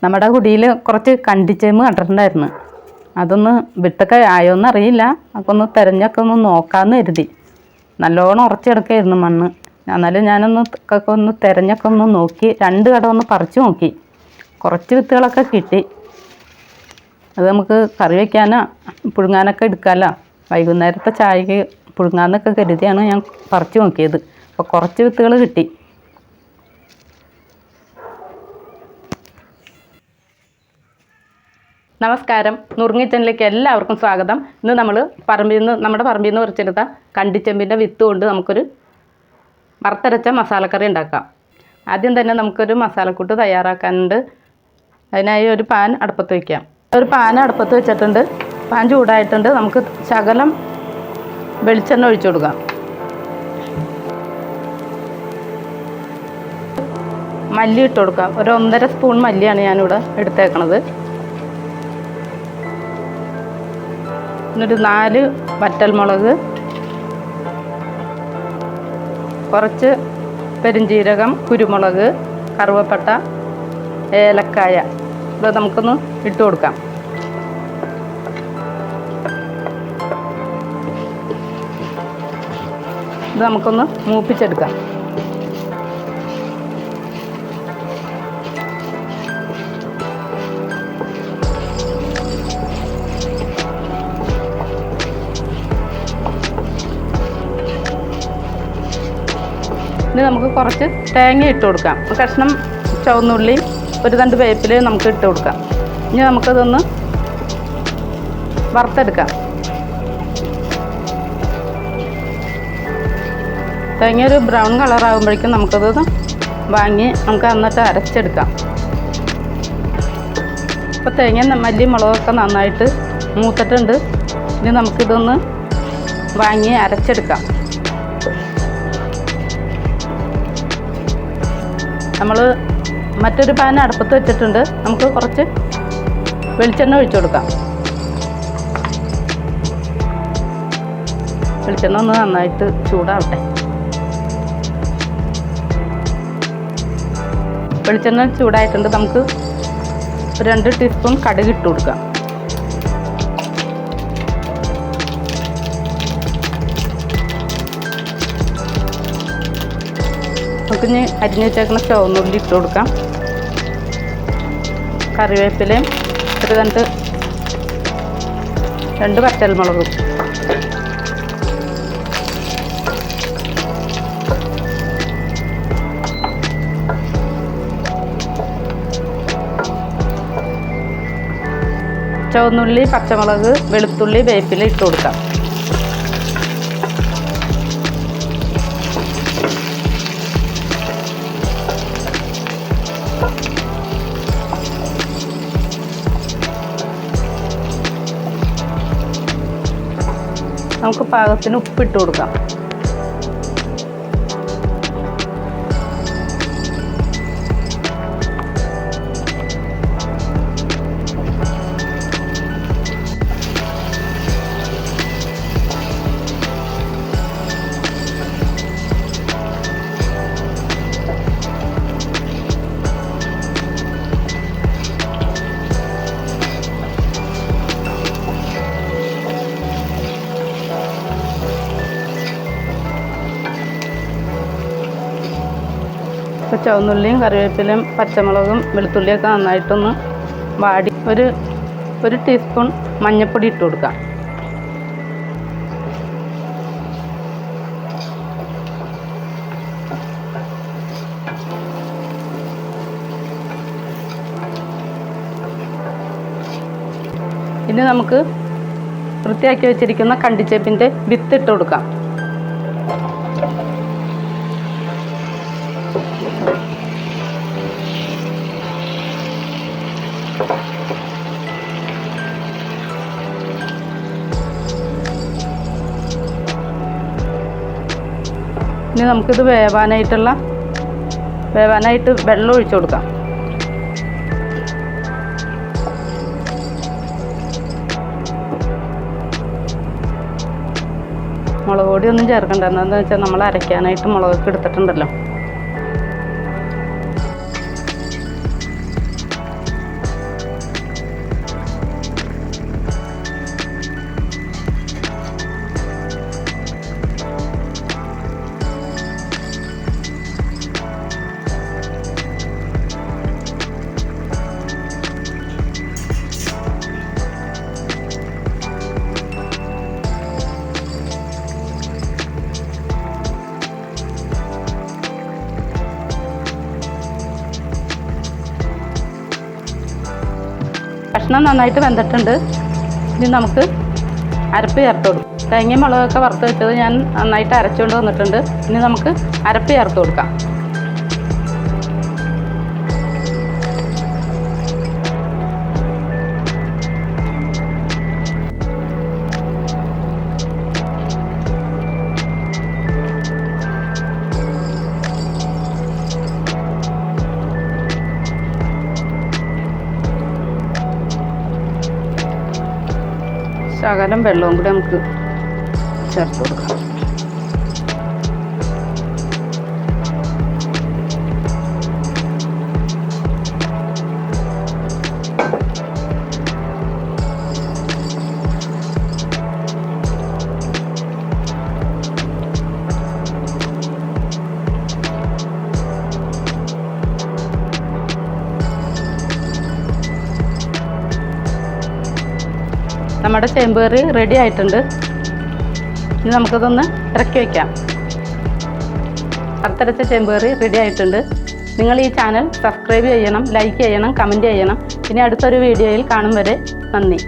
നമ്മുടെ കുടിയിൽ കുറച്ച് കണ്ടിച്ചേമ്പ് കണ്ടിട്ടുണ്ടായിരുന്നു. അതൊന്ന് വിട്ടൊക്കെ ആയോന്ന് അറിയില്ല. അതൊക്കെ ഒന്ന് തിരഞ്ഞൊക്കെ ഒന്ന് നോക്കാമെന്ന് കരുതി. നല്ലോണം ഉറച്ചെടുക്കായിരുന്നു മണ്ണ്. എന്നാലും ഞാനൊന്ന് തിരഞ്ഞൊക്കെ ഒന്ന് നോക്കി 2 കട ഒന്ന് പറിച്ചു നോക്കി. കുറച്ച് വിത്തുകളൊക്കെ കിട്ടി. അത് നമുക്ക് കറി വയ്ക്കാനോ പുഴുങ്ങാനൊക്കെ എടുക്കാമല്ലോ. വൈകുന്നേരത്തെ ചായക്ക് പുഴുങ്ങാന്നൊക്കെ കരുതിയാണ് ഞാൻ പറിച്ചു നോക്കിയത്. അപ്പോൾ കുറച്ച് വിത്തുകൾ കിട്ടി. നമസ്കാരം, നുറുങ്ങി കിച്ചണിലേക്ക് എല്ലാവർക്കും സ്വാഗതം. ഇന്ന് നമ്മൾ നമ്മുടെ പറമ്പിൽ നിന്ന് പറിച്ചെടുത്ത കണ്ടിച്ചെമ്പിൻ്റെ വിത്ത് കൊണ്ട് നമുക്കൊരു വറുത്തരച്ച മസാലക്കറി ഉണ്ടാക്കാം. ആദ്യം തന്നെ നമുക്കൊരു മസാലക്കൂട്ട് തയ്യാറാക്കാനുണ്ട്. അതിനായി ഒരു പാൻ അടുപ്പത്ത് വയ്ക്കാം. ഒരു പാൻ അടുപ്പത്ത് വെച്ചിട്ടുണ്ട്. പാൻ ചൂടായിട്ടുണ്ട്. നമുക്ക് ശകലം വെളിച്ചെണ്ണ ഒഴിച്ചു കൊടുക്കാം. മല്ലി ഇട്ട് കൊടുക്കാം. ഒരു 1.5 സ്പൂൺ മല്ലിയാണ് ഞാനിവിടെ എടുത്തേക്കണത്. ഒരു 4 വറ്റൽമുളക്, കുറച്ച് പെരുംജീരകം, കുരുമുളക്, കറുവപ്പട്ട, ഏലക്കായ ഇത് നമുക്കൊന്ന് ഇട്ട് കൊടുക്കാം. ഇത് നമുക്കൊന്ന് മൂപ്പിച്ചെടുക്കാം. ഇനി നമുക്ക് കുറച്ച് തേങ്ങ ഇട്ട് കൊടുക്കാം. കഷ്ണം ചുവന്നുള്ളി, ഒരു 2 വേപ്പില നമുക്ക് ഇട്ട് കൊടുക്കാം. ഇനി നമുക്കതൊന്ന് വറുത്തെടുക്കാം. തേങ്ങ ഒരു ബ്രൗൺ കളറാകുമ്പോഴേക്കും നമുക്കത് വാങ്ങി നമുക്ക് എന്നിട്ട് അരച്ചെടുക്കാം. ഇപ്പോൾ തേങ്ങ മല്ലി മുളകൊക്കെ നന്നായിട്ട് മൂത്തിട്ടുണ്ട്. ഇനി നമുക്കിതൊന്ന് വാങ്ങി അരച്ചെടുക്കാം. നമ്മൾ മറ്റൊരു പാൻ അടുപ്പത്ത് വെച്ചിട്ടുണ്ട്. നമുക്ക് കുറച്ച് വെളിച്ചെണ്ണ ഒഴിച്ചു കൊടുക്കാം. വെളിച്ചെണ്ണ ഒന്ന് നന്നായിട്ട് ചൂടാവട്ടെ. വെളിച്ചെണ്ണ ചൂടായിട്ടുണ്ട്. നമുക്ക് 2 ടീസ്പൂൺ കടുക് ഇട്ട് കൊടുക്കാം. നമുക്കിനി അരിഞ്ഞ് വെച്ചേക്കുന്ന ചുവന്നുള്ളി ഇട്ട് കൊടുക്കാം. കറിവേപ്പിലയും ഒരു 2 വറ്റൽമുളകും. ചുവന്നുള്ളി, പച്ചമുളക്, വെളുത്തുള്ളി, വേപ്പില ഇട്ട് കൊടുക്കാം. നമുക്ക് പാകത്തിന് ഉപ്പിട്ട് കൊടുക്കാം. ഇപ്പോൾ ചുവന്നുള്ളിയും കറിവേപ്പിലയും പച്ചമുളകും വെളുത്തുള്ളിയൊക്കെ നന്നായിട്ടൊന്ന് വാടി ഒരു ടീസ്പൂൺ മഞ്ഞൾപ്പൊടി ഇട്ട് കൊടുക്കാം. ഇനി നമുക്ക് വൃത്തിയാക്കി വെച്ചിരിക്കുന്ന കണ്ടിച്ചേപ്പിൻ്റെ വിത്ത് ഇട്ട് കൊടുക്കാം. ഇനി നമുക്കിത് വേവാനായിട്ട് വെള്ളം ഒഴിച്ചു കൊടുക്കാം. മുളക് പൊടി ഒന്നും ചേർക്കണ്ട. എന്താണെന്ന് വെച്ചാൽ നമ്മൾ അരയ്ക്കാനായിട്ട് മുളകൊക്കെ എടുത്തിട്ടുണ്ടല്ലോ. കഷ്ണം നന്നായിട്ട് വെന്തിട്ടുണ്ട്. ഇനി നമുക്ക് അരപ്പ് ചേർത്ത് കൊടുക്കാം. തേങ്ങയും മുളകൊക്കെ വറുത്ത് വെച്ചത് ഞാൻ നന്നായിട്ട് അരച്ചുകൊണ്ട് വന്നിട്ടുണ്ട്. ഇനി നമുക്ക് അരപ്പ് ചേർത്ത് കൊടുക്കാം. ശകലം വെള്ളവും കൂടി നമുക്ക് ചേർത്ത് കൊടുക്കാം. നമ്മുടെ ചേമ്പ് കറി റെഡി ആയിട്ടുണ്ട്. ഇനി നമുക്കതൊന്ന് ഇറക്കി വയ്ക്കാം. വറുത്തരച്ച ചേമ്പ് കറി റെഡി ആയിട്ടുണ്ട്. നിങ്ങൾ ഈ ചാനൽ സബ്സ്ക്രൈബ് ചെയ്യണം, ലൈക്ക് ചെയ്യണം, കമൻറ്റ് ചെയ്യണം. ഇനി അടുത്തൊരു വീഡിയോയിൽ കാണും വരെ നന്ദി.